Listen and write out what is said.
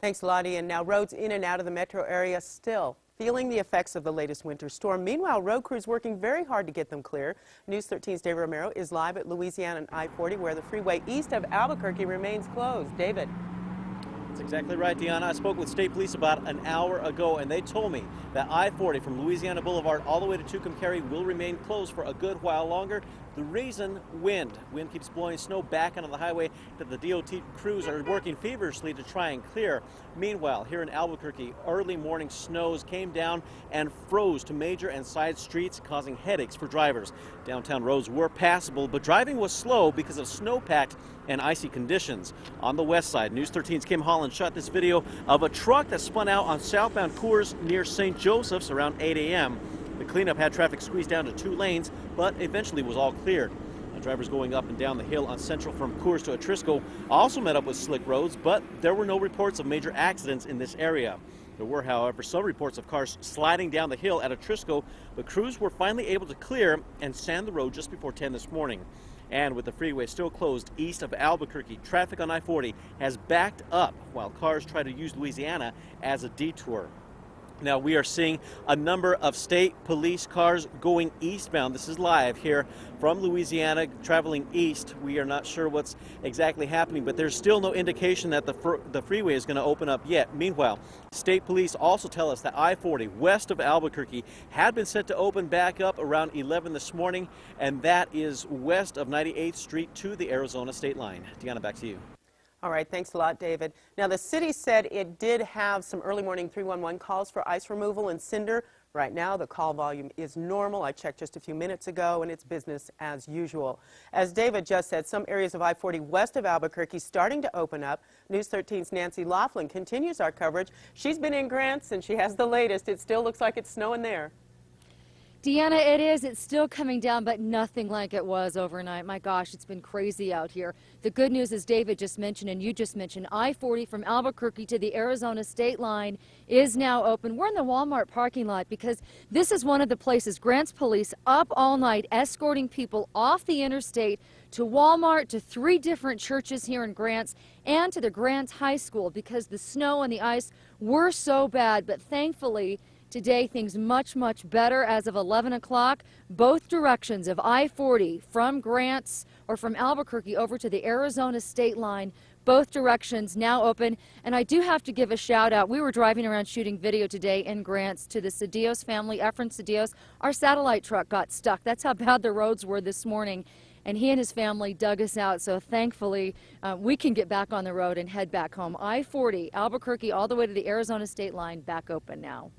Thanks, Lottie. And now roads in and out of the metro area still feeling the effects of the latest winter storm. Meanwhile, road crews working very hard to get them clear. News 13's David Romero is live at Louisiana and I-40, where the freeway east of Albuquerque remains closed. David. That's exactly right, Deanna. I spoke with state police about an hour ago, and they told me that I-40 from Louisiana Boulevard all the way to Tucumcari will remain closed for a good while longer. The reason, wind. Wind keeps blowing snow back onto the highway that the DOT crews are working feverishly to try and clear. Meanwhile, here in Albuquerque, early morning snows came down and froze to major and side streets, causing headaches for drivers. Downtown roads were passable, but driving was slow because of snowpacked and icy conditions. On the west side, News 13's Kim Holland shot this video of a truck that spun out on southbound Coors near St. Joseph's around 8 a.m. The cleanup had traffic squeezed down to 2 lanes, but eventually was all cleared. Drivers going up and down the hill on Central from Coors to Atrisco also met up with slick roads, but there were no reports of major accidents in this area. There were, however, some reports of cars sliding down the hill at Atrisco, but crews were finally able to clear and sand the road just before 10 this morning. And with the freeway still closed east of Albuquerque, traffic on I-40 has backed up while cars try to use Louisiana as a detour. Now, we are seeing a number of state police cars going eastbound. This is live here from Louisiana, traveling east. We are not sure what's exactly happening, but there's still no indication that the freeway is going to open up yet. Meanwhile, state police also tell us that I-40 west of Albuquerque had been set to open back up around 11 this morning, and that is west of 98th Street to the Arizona state line. Deanna, back to you. All right, thanks a lot, David. Now, the city said it did have some early morning 311 calls for ice removal and cinder. Right now, the call volume is normal. I checked just a few minutes ago, and it's business as usual. As David just said, some areas of I-40 west of Albuquerque starting to open up. News 13's Nancy Laughlin continues our coverage. She's been in Grants, and she has the latest. It still looks like it's snowing there. Deanna, it is. It's still coming down, but nothing like it was overnight. My gosh, it's been crazy out here. The good news, as David just mentioned and you just mentioned, I-40 from Albuquerque to the Arizona state line is now open. We're in the Walmart parking lot because this is one of the places Grants police up all night escorting people off the interstate to Walmart, to 3 different churches here in Grants, and to the Grants High School because the snow and the ice were so bad. But thankfully, today, things much better as of 11 o'clock. Both directions of I-40 from Grants or from Albuquerque over to the Arizona state line, both directions now open. And I do have to give a shout out. We were driving around shooting video today in Grants to the Cedillos family. Efren Cedillos, our satellite truck got stuck. That's how bad the roads were this morning. And he and his family dug us out, so thankfully we can get back on the road and head back home. I-40, Albuquerque, all the way to the Arizona state line, back open now.